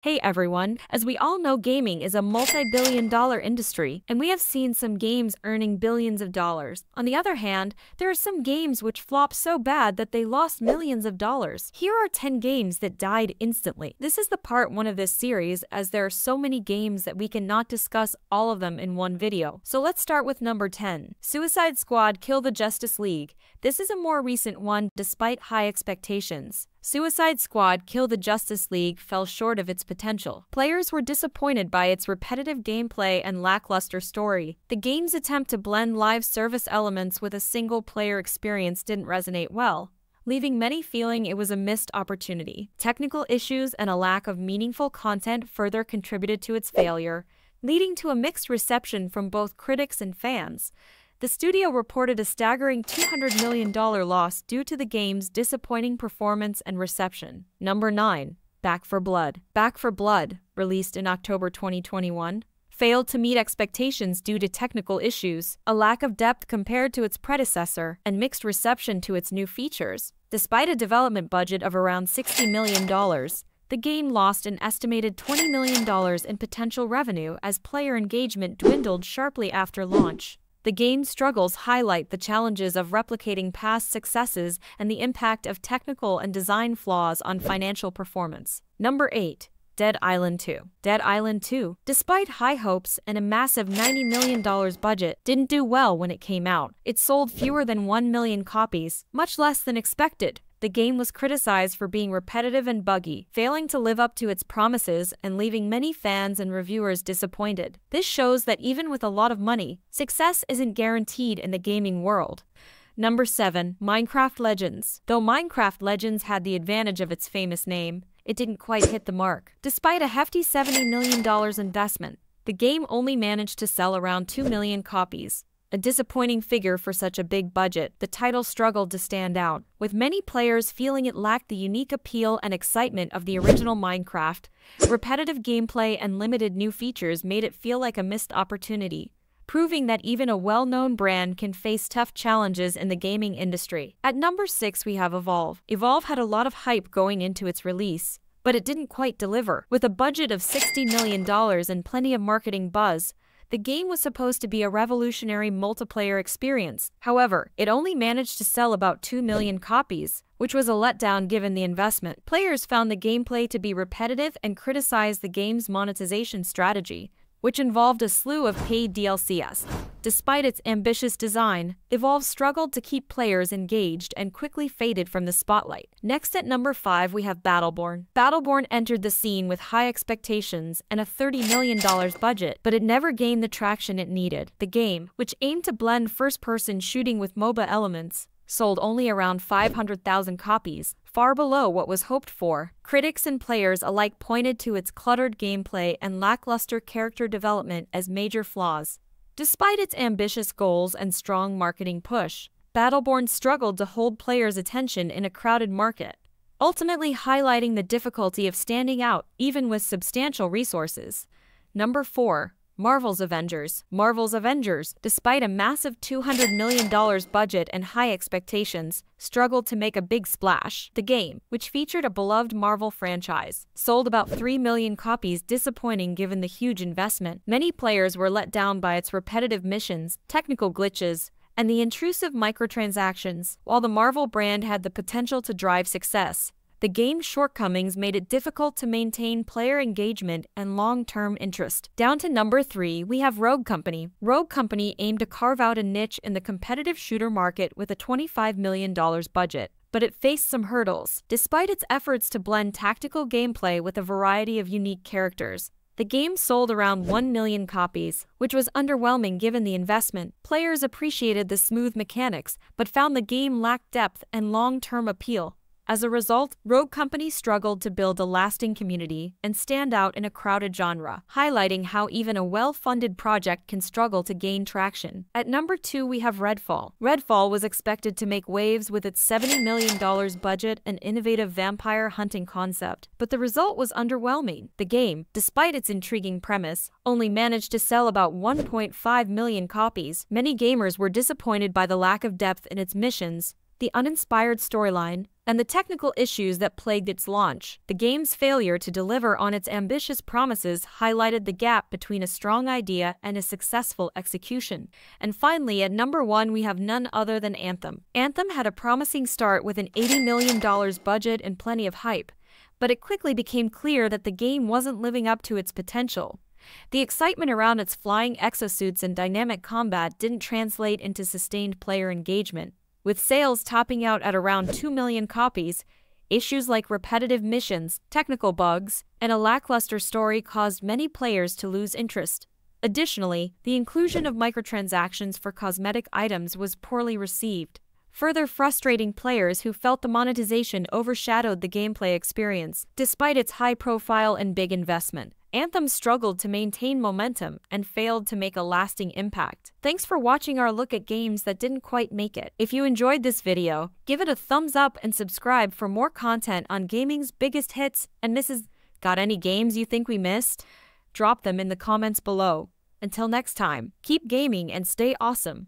Hey everyone, as we all know, gaming is a multi-billion-dollar industry, and we have seen some games earning billions of dollars. On the other hand, there are some games which flop so bad that they lost millions of dollars. Here are 10 games that died instantly. This is the part 1 of this series, as there are so many games that we cannot discuss all of them in one video. So let's start with number 10. Suicide Squad Kill the Justice League. This is a more recent one despite high expectations. Suicide Squad Kill the Justice League fell short of its potential. Players were disappointed by its repetitive gameplay and lackluster story. The game's attempt to blend live service elements with a single-player experience didn't resonate well, leaving many feeling it was a missed opportunity. Technical issues and a lack of meaningful content further contributed to its failure, leading to a mixed reception from both critics and fans. The studio reported a staggering $200 million loss due to the game's disappointing performance and reception. Number 9. Back 4 Blood. Back 4 Blood, released in October 2021, failed to meet expectations due to technical issues, a lack of depth compared to its predecessor, and mixed reception to its new features. Despite a development budget of around $60 million, the game lost an estimated $20 million in potential revenue as player engagement dwindled sharply after launch. The game's struggles highlight the challenges of replicating past successes and the impact of technical and design flaws on financial performance. Number 8. Dead Island 2. Dead Island 2, despite high hopes and a massive $90 million budget, didn't do well when it came out. It sold fewer than 1 million copies, much less than expected. The game was criticized for being repetitive and buggy, failing to live up to its promises and leaving many fans and reviewers disappointed. This shows that even with a lot of money, success isn't guaranteed in the gaming world. Number 7. Minecraft Legends. Though Minecraft Legends had the advantage of its famous name, it didn't quite hit the mark. Despite a hefty $70 million investment, the game only managed to sell around 2 million copies. A disappointing figure for such a big budget, the title struggled to stand out, with many players feeling it lacked the unique appeal and excitement of the original Minecraft. Repetitive gameplay and limited new features made it feel like a missed opportunity, proving that even a well-known brand can face tough challenges in the gaming industry. At number 6 we have Evolve. Evolve had a lot of hype going into its release, but it didn't quite deliver. With a budget of $60 million and plenty of marketing buzz, the game was supposed to be a revolutionary multiplayer experience. However, it only managed to sell about 2 million copies, which was a letdown given the investment. Players found the gameplay to be repetitive and criticized the game's monetization strategy, which involved a slew of paid DLCs. Despite its ambitious design, Evolve struggled to keep players engaged and quickly faded from the spotlight. Next at number 5 we have Battleborn. Battleborn entered the scene with high expectations and a $30 million budget, but it never gained the traction it needed. The game, which aimed to blend first-person shooting with MOBA elements, sold only around 500,000 copies, far below what was hoped for. Critics and players alike pointed to its cluttered gameplay and lackluster character development as major flaws. Despite its ambitious goals and strong marketing push, Battleborn struggled to hold players' attention in a crowded market, ultimately highlighting the difficulty of standing out even with substantial resources. Number 4. Marvel's Avengers. Marvel's Avengers, despite a massive $200 million budget and high expectations, struggled to make a big splash. The game, which featured a beloved Marvel franchise, sold about 3 million copies, disappointing given the huge investment. Many players were let down by its repetitive missions, technical glitches, and the intrusive microtransactions. While the Marvel brand had the potential to drive success, the game's shortcomings made it difficult to maintain player engagement and long-term interest. Down to number 3, we have Rogue Company. Rogue Company aimed to carve out a niche in the competitive shooter market with a $25 million budget, but it faced some hurdles. Despite its efforts to blend tactical gameplay with a variety of unique characters, the game sold around 1 million copies, which was underwhelming given the investment. Players appreciated the smooth mechanics, but found the game lacked depth and long-term appeal. As a result, Rogue Company struggled to build a lasting community and stand out in a crowded genre, highlighting how even a well-funded project can struggle to gain traction. At number 2 we have Redfall. Redfall was expected to make waves with its $70 million budget and innovative vampire hunting concept, but the result was underwhelming. The game, despite its intriguing premise, only managed to sell about 1.5 million copies. Many gamers were disappointed by the lack of depth in its missions, the uninspired storyline, and the technical issues that plagued its launch. The game's failure to deliver on its ambitious promises highlighted the gap between a strong idea and a successful execution. And finally, at number 1, we have none other than Anthem. Anthem had a promising start with an $80 million budget and plenty of hype, but it quickly became clear that the game wasn't living up to its potential. The excitement around its flying exosuits and dynamic combat didn't translate into sustained player engagement. With sales topping out at around 2 million copies, issues like repetitive missions, technical bugs, and a lackluster story caused many players to lose interest. Additionally, the inclusion of microtransactions for cosmetic items was poorly received, further frustrating players who felt the monetization overshadowed the gameplay experience. Despite its high profile and big investment, Anthem struggled to maintain momentum and failed to make a lasting impact. Thanks for watching our look at games that didn't quite make it. If you enjoyed this video, give it a thumbs up and subscribe for more content on gaming's biggest hits and misses. Got any games you think we missed? Drop them in the comments below. Until next time, keep gaming and stay awesome.